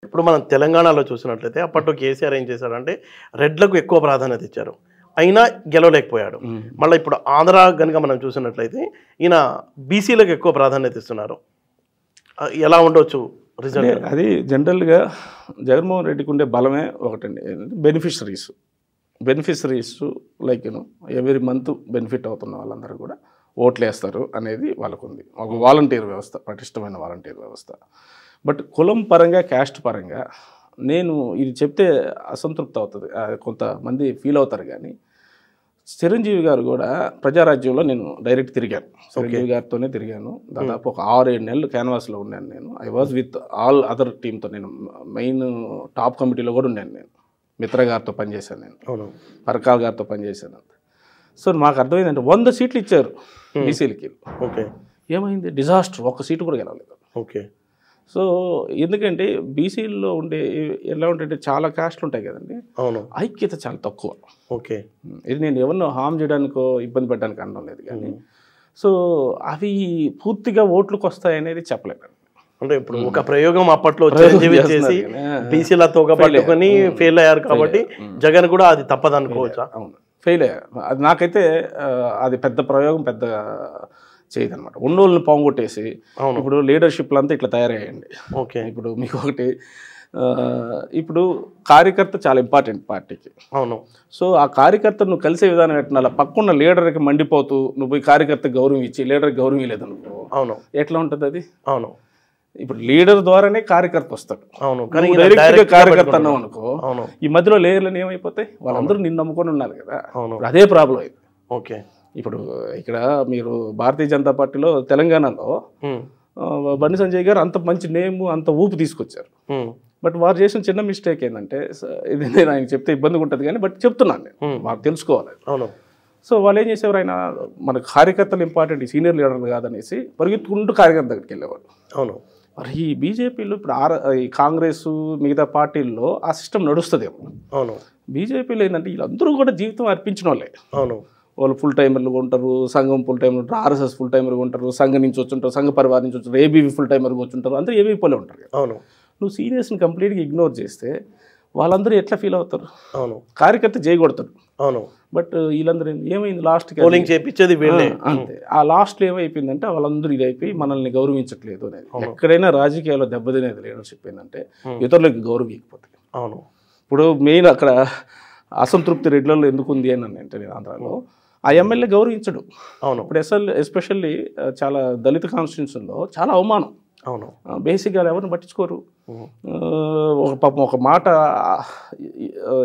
ఇప్పుడు మనం తెలంగాణలో చూసినట్లయితే అప్పట్లో కేసీఆర్ ఏం చేశాడంటే రెడ్లకు ఎక్కువ ప్రాధాన్యత ఇచ్చారు, అయినా గెలవలేకపోయాడు. మళ్ళీ ఇప్పుడు ఆంధ్ర కనుక మనం చూసినట్లయితే ఈయన బీసీలకు ఎక్కువ ప్రాధాన్యత ఇస్తున్నారు. ఎలా ఉండొచ్చు రిజల్ట్? అది జనరల్గా జగన్మోహన్ రెడ్డికి ఉండే బలమే ఒకటండి, beneficiaries like every month benefit అవుతున్న వాళ్ళందరూ కూడా ఓట్లు వేస్తారు అనేది వాళ్ళకు ఉంది. ఒక వాలంటీర్ వ్యవస్థ, పటిష్టమైన వాలంటీర్ వ్యవస్థ. బట్ కులం పరంగా, క్యాస్ట్ పరంగా నేను ఇది చెప్తే అసంతృప్తి అవుతుంది, కొంతమంది ఫీల్ అవుతారు. కానీ చిరంజీవి గారు కూడా ప్రజారాజ్యంలో నేను డైరెక్ట్ తిరిగాను, చిరంజీవి గారితోనే తిరిగాను. దాదాపు ఒక 6-7 నెలలు క్యాన్వాస్లో ఉన్నాను నేను. I was with all other టీమ్తో, నేను మెయిన్ టాప్ కమిటీలో కూడా ఉన్నాను. నేను మిత్ర గారితో పనిచేశాను, నేను పరకాల్ గారితో పనిచేశాను. సో మాకు అర్థమైందంటే 100 సీట్లు ఇచ్చారు బీసీలకి. ఓకే, ఏమైంది? డిజాస్టర్, ఒక్క సీటు కూడా గెలవలేదు. ఓకే. సో ఎందుకంటే బీసీల్లో ఉండే ఎలా ఉంటే చాలా కాస్ట్లు ఉంటాయి కదండి, అవును, ఐక్యత చాలా తక్కువ. ఓకే, ఇది నేను ఎవరినో హామ్ చేయడానికో ఇబ్బంది పెట్టడానికి అనడం లేదు, కానీ సో అవి పూర్తిగా ఓట్లకు వస్తాయనేది చెప్పలేను. అంటే ఇప్పుడు ఒక ప్రయోగం అప్పట్లో చిరంజీవి చేసి బీసీలతో పట్టుకొని ఫెయిల్ అయ్యారు కాబట్టి జగన్ కూడా అది తప్పదనుకోవచ్చా? అవును, ఫెయిల్ అయ్యారు. అది నాకైతే అది పెద్ద ప్రయోగం, పెద్ద చేయదనమాట. ఉన్నోళ్ళని పోగొట్టేసి ఇప్పుడు లీడర్షిప్లు అంతా ఇట్లా తయారయ్యండి. ఓకే, ఇప్పుడు మీకు ఒకటి, ఇప్పుడు కార్యకర్త చాలా ఇంపార్టెంట్ పార్టీకి. అవును. సో ఆ కార్యకర్త నువ్వు కలిసే విధానం ఎట్లా, అలా పక్కన్న లీడర్కి మండిపోతూ నువ్వు ఈ కార్యకర్తకు గౌరవం ఇచ్చి లీడర్కి గౌరవం ఇవ్వలేదనుకో, అవును, ఎట్లా ఉంటుంది అది? అవును. ఇప్పుడు లీడర్ ద్వారానే కార్యకర్త వస్తాడు. అవును, డైరెక్ట్గా కార్యకర్త అన్నావు అనుకో, ఈ మధ్యలో లేయర్లను ఏమైపోతాయి? వాళ్ళందరూ నిన్ను నమ్ముకొని ఉన్నారు కదా. అదే ప్రాబ్లం ఇది. ఓకే, ఇప్పుడు ఇక్కడ మీరు భారతీయ జనతా పార్టీలో తెలంగాణలో బండి సంజయ్ గారు అంత మంచి నేమ్, అంత ఊపు తీసుకొచ్చారు. బట్ వారు చేసిన చిన్న మిస్టేక్ ఏంటంటే, ఇది నేను ఆయన చెప్తే ఇబ్బందిగా ఉంటుంది కానీ బట్ చెప్తున్నాను నేను, వారు తెలుసుకోవాలి. అవును. సో వాళ్ళు ఏం చేసేవారు, ఆయన మన కార్యకర్తలు ఇంపార్టెంట్, సీనియర్ లీడర్లు కాదనేసి పరిగెత్తుకుంటూ కార్యకర్త దగ్గరికి వెళ్ళేవాడు. అవును. మరి ఈ బీజేపీలో ఇప్పుడు ఈ కాంగ్రెస్ మిగతా పార్టీల్లో ఆ సిస్టమ్ నడుస్తుందేమో. అవును. బీజేపీలో ఏంటంటే వీళ్ళందరూ కూడా జీవితం అర్పించిన వాళ్ళే. అవును. వాళ్ళు ఫుల్ టైమర్లు ఉంటారు, సంఘం ఫుల్ టైమర్ ఉంటారు, ఆర్ఎస్ఎస్ ఫుల్ టైమర్గా ఉంటారు, సంఘం నుంచి వచ్చుంటారు, సంఘ పరివారం నుంచి వచ్చారు, ఏబీవీ ఫుల్ టైమర్గా వచ్చుంటారు, అందరూ ఏబీపీలో ఉంటారు. అవును. నువ్వు సీనియర్స్ని కంప్లీట్గా ఇగ్నోర్ చేస్తే వాళ్ళందరూ ఎట్లా ఫీల్ అవుతారు? అవును. కార్యకర్త చేయకూడతారు. అవును. బట్ వీళ్ళందరూ ఏమైంది లాస్ట్కి పోలింగ్ చేయించేది వీళ్ళే. అంతే. ఆ లాస్ట్లో ఏమైపోయిందంటే వాళ్ళందరూ ఇది అయిపోయి మనల్ని గౌరవించట్లేదు అనేది. ఎక్కడైనా రాజకీయాల్లో దెబ్బతినేది లీడర్షిప్ ఏంటంటే ఇతరులకు గౌరవం ఇవ్వకపోతే. అవును. ఇప్పుడు మెయిన్ అక్కడ అసంతృప్తి రెడ్లలో ఎందుకు ఉంది అని అంటే, నేను ఆంధ్రాలో ఆ ఎమ్మెల్యే గౌరవించడు. అవును. ఇప్పుడు ఎస్పెషల్లీ చాలా దళిత కాన్స్టిట్యూన్సీలో చాలా అవమానం. అవును. బేసిక్గా ఎవరిని పట్టించుకోరు. ఒక పాపం ఒక మాట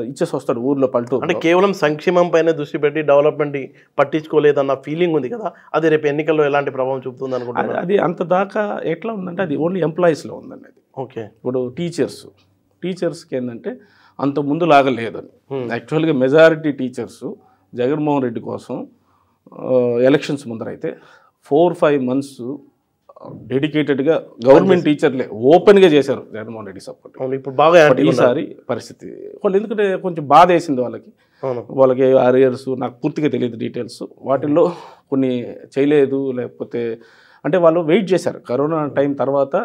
ఇచ్చేసి వస్తాడు ఊర్లో, పల్లెటూరు. అంటే కేవలం సంక్షేమం పైన దృష్టి పెట్టి డెవలప్మెంట్ పట్టించుకోలేదన్న ఫీలింగ్ ఉంది కదా, అది రేపు ఎన్నికల్లో ఎలాంటి ప్రభావం చూపుతుంది అనుకుంటున్నారు? అది అంత దాకా ఎట్లా ఉందంటే అది ఓన్లీ ఎంప్లాయీస్లో ఉందండి అది. ఓకే. ఇప్పుడు టీచర్స్కి ఏంటంటే అంత ముందు లాగా లేదని. యాక్చువల్గా మెజారిటీ టీచర్స్ జగన్మోహన్ రెడ్డి కోసం ఎలక్షన్స్ ముందరైతే 4-5 months డెడికేటెడ్గా గవర్నమెంట్ టీచర్లే ఓపెన్గా చేశారు జగన్మోహన్ రెడ్డి సపోర్ట్. ఇప్పుడు బాగా ఈసారి పరిస్థితి వాళ్ళు ఎందుకంటే కొంచెం బాధ వేసింది వాళ్ళకి అరియర్స్, నాకు పూర్తిగా తెలియదు డీటెయిల్స్, వాటిల్లో కొన్ని చేయలేదు, లేకపోతే అంటే వాళ్ళు వెయిట్ చేశారు. కరోనా టైం తర్వాత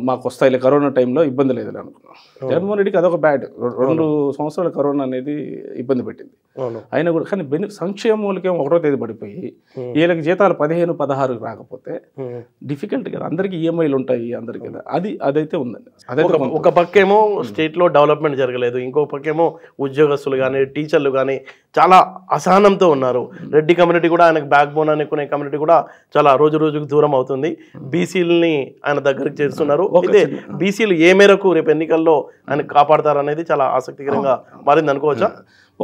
మాకు వస్తాయిలే, కరోనా టైంలో ఇబ్బంది లేదు అనుకున్నాం. జగన్మోహన్ రెడ్డికి అదొక బ్యాడ్, 2 సంవత్సరాల కరోనా అనేది ఇబ్బంది పెట్టింది. అయినా కూడా కానీ సంక్షేమాలకి 1వ తేదీ పడిపోయి వీళ్ళకి జీతాలు 15-16 రాకపోతే డిఫికల్ట్ కదా. అందరికీ ఈఎంఐలు ఉంటాయి అందరికి కదా, అదైతే ఉందండి. అదైతే ఒక పక్కేమో స్టేట్లో డెవలప్మెంట్ జరగలేదు, ఇంకో పక్కేమో ఉద్యోగస్తులు కానీ టీచర్లు కానీ చాలా అసహనంతో ఉన్నారు. రెడ్డి కమ్యూనిటీ కూడా, ఆయనకు బ్యాక్ బోన్ అనుకునే కమ్యూనిటీ కూడా చాలా రోజుకు దూరం అవుతుంది. బీసీలని ఆయన దగ్గరికి చేస్తున్నారు. అయితే బీసీలు ఏ మేరకు రేపు ఎన్నికల్లో ఆయన కాపాడతారనేది చాలా ఆసక్తికరంగా మారింది అనుకోవచ్చా?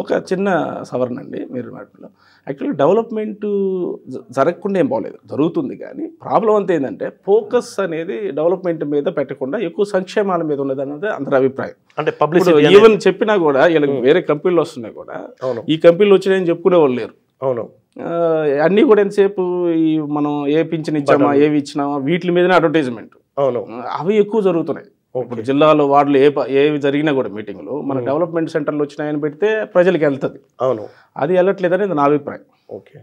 ఒక చిన్న సవరణ అండి మీరు మాటలో. యాక్చువల్లీ డెవలప్మెంట్ జరగకుండా ఏం బాగలేదు, జరుగుతుంది. కానీ ప్రాబ్లం అంతా ఏంటంటే ఫోకస్ అనేది డెవలప్మెంట్ మీద పెట్టకుండా ఎక్కువ సంక్షేమాల మీద ఉన్నది అన్నది అందరి అభిప్రాయం. అంటే పబ్లిసిటీ ఈవెన్ చెప్పినా కూడా వీళ్ళకి వేరే కంపెనీలు వస్తున్నాయి కూడా, ఈ కంపెనీలు వచ్చినాయని చెప్పుకునే వాళ్ళు లేరు. అవును. అన్నీ కూడా ఎంతసేపు ఈ మనం ఏ పింఛన్ ఇచ్చామా, ఏవి ఇచ్చినామా, వీటి మీదనే అడ్వర్టైజ్మెంట్. అవును. అవి ఎక్కువ జరుగుతున్నాయి. ఇప్పుడు జిల్లాలో వార్డులు ఏవి జరిగినా కూడా మీటింగ్లు మన డెవలప్మెంట్ సెంటర్లు వచ్చినాయని పెడితే ప్రజలకు వెళ్తుంది. అవును. అది వెళ్ళట్లేదనేది నా అభిప్రాయం. ఓకే.